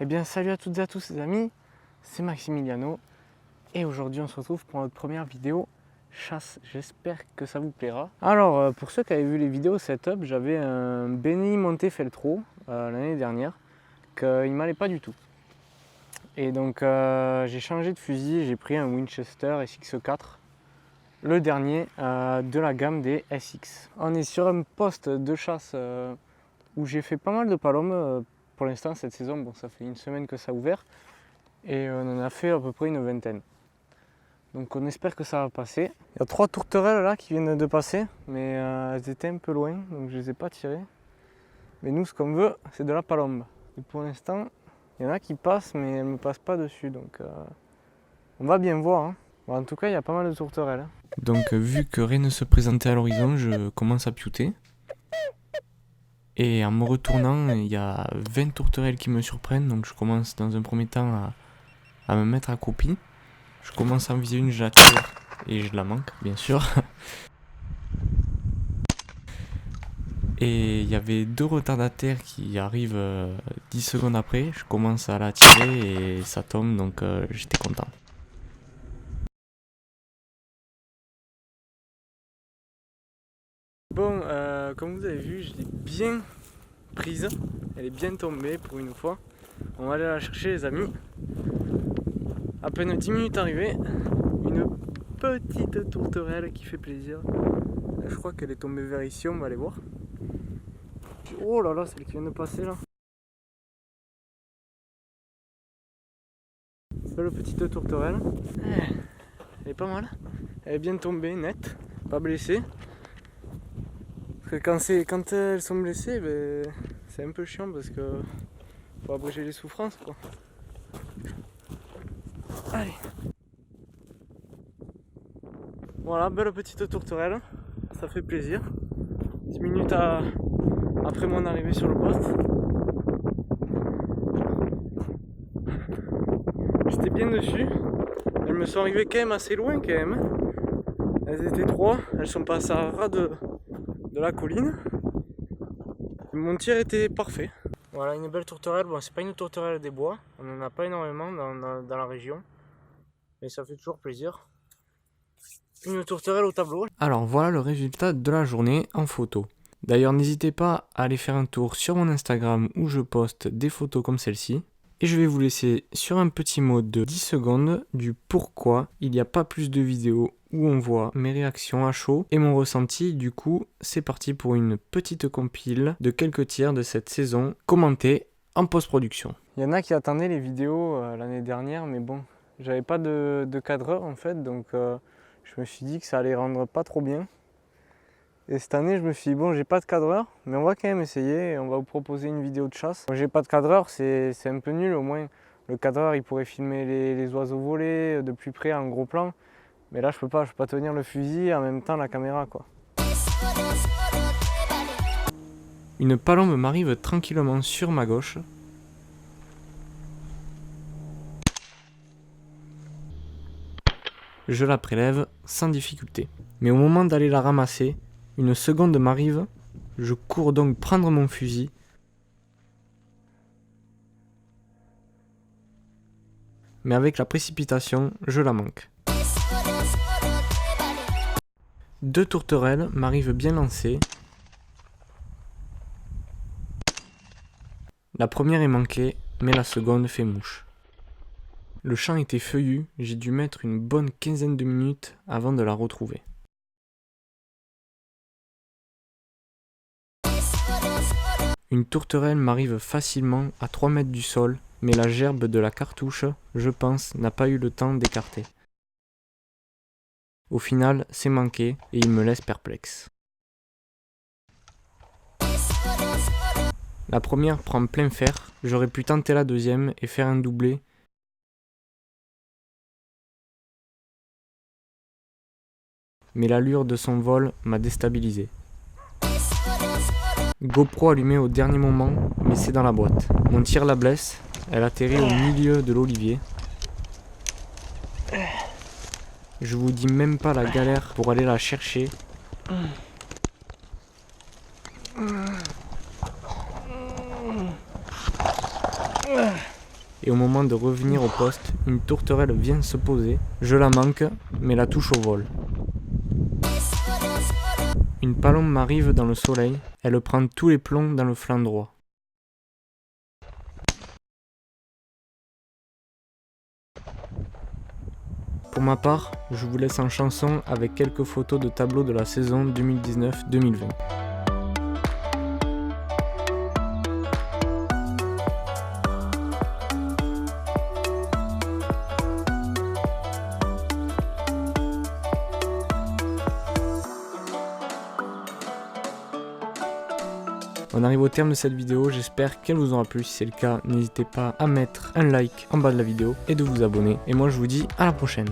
Eh bien salut à toutes et à tous les amis, c'est Maximiliano et aujourd'hui on se retrouve pour notre première vidéo chasse. J'espère que ça vous plaira. Alors pour ceux qui avaient vu les vidéos setup, j'avais un Benny Montefeltro l'année dernière qu'il m'allait pas du tout. Et donc j'ai changé de fusil, j'ai pris un Winchester SX4, le dernier de la gamme des SX. On est sur un poste de chasse où j'ai fait pas mal de palombes. Pour l'instant, cette saison, bon, ça fait une semaine que ça a ouvert et on en a fait à peu près une vingtaine. Donc on espère que ça va passer. Il y a 3 tourterelles là qui viennent de passer, mais elles étaient un peu loin, donc je les ai pas tirées. Mais nous, ce qu'on veut, c'est de la palombe. Et pour l'instant, il y en a qui passent, mais elles ne me passent pas dessus, donc on va bien voir. Hein. Bon, en tout cas, il y a pas mal de tourterelles. Donc vu que rien ne se présentait à l'horizon, je commence à piouter. Et en me retournant, il y a 20 tourterelles qui me surprennent, donc je commence dans un premier temps à me mettre à copie. Je commence à en viser une, je la tire et je la manque, bien sûr. Et il y avait 2 retardataires qui arrivent 10 secondes après. Je commence à la tirer et ça tombe, donc j'étais content. Bon, comme vous avez vu, je l'ai bien prise. Elle est bien tombée pour une fois. On va aller la chercher les amis. À peine 10 minutes arrivée, une petite tourterelle qui fait plaisir. Je crois qu'elle est tombée vers ici, on va aller voir. Oh là là, celle qui vient de passer là. Belle petite tourterelle. Elle est pas mal. Elle est bien tombée, nette, pas blessée. Parce que quand elles sont blessées, ben, c'est un peu chiant parce que faut abréger les souffrances quoi. Allez. Voilà, belle petite tourterelle. Ça fait plaisir. 10 minutes après mon arrivée sur le poste. J'étais bien dessus. Elles me sont arrivées quand même assez loin quand même. Elles étaient 3. Elles sont passées à ras de la colline. Mon tir était parfait. Voilà une belle tourterelle. Bon, c'est pas une tourterelle des bois. On n'en a pas énormément dans la région. Mais ça fait toujours plaisir. Une tourterelle au tableau. Alors voilà le résultat de la journée en photo. D'ailleurs n'hésitez pas à aller faire un tour sur mon Instagram où je poste des photos comme celle-ci. Et je vais vous laisser sur un petit mot de 10 secondes du pourquoi il n'y a pas plus de vidéos où on voit mes réactions à chaud et mon ressenti. Du coup, c'est parti pour une petite compile de quelques tirs de cette saison commentée en post-production. Il y en a qui attendaient les vidéos l'année dernière, mais bon, j'avais pas de cadreur en fait, donc je me suis dit que ça allait rendre pas trop bien. Et cette année, je me suis dit, bon, j'ai pas de cadreur, mais on va quand même essayer et on va vous proposer une vidéo de chasse. Moi, j'ai pas de cadreur, c'est un peu nul, au moins le cadreur il pourrait filmer les oiseaux volés de plus près en gros plan. Mais là, je peux pas tenir le fusil et en même temps la caméra quoi. Une palombe m'arrive tranquillement sur ma gauche. Je la prélève sans difficulté. Mais au moment d'aller la ramasser, une seconde m'arrive. Je cours donc prendre mon fusil. Mais avec la précipitation, je la manque. 2 tourterelles m'arrivent bien lancées. La première est manquée, mais la seconde fait mouche. Le champ était feuillu, j'ai dû mettre une bonne quinzaine de minutes avant de la retrouver. Une tourterelle m'arrive facilement à 3 mètres du sol, mais la gerbe de la cartouche, je pense, n'a pas eu le temps d'écarter. Au final, c'est manqué et il me laisse perplexe. La première prend plein fer, j'aurais pu tenter la deuxième et faire un doublé. Mais l'allure de son vol m'a déstabilisé. GoPro allumé au dernier moment, mais c'est dans la boîte. Mon tir la blesse, elle atterrit au milieu de l'olivier. Je vous dis même pas la galère pour aller la chercher. et au moment de revenir au poste, une tourterelle vient se poser. Je la manque, mais la touche au vol. Une palombe m'arrive dans le soleil, elle prend tous les plombs dans le flanc droit. Pour ma part, je vous laisse en chanson avec quelques photos de tableaux de la saison 2019-2020. On arrive au terme de cette vidéo, j'espère qu'elle vous aura plu. Si c'est le cas, n'hésitez pas à mettre un like en bas de la vidéo et de vous abonner. Et moi je vous dis à la prochaine.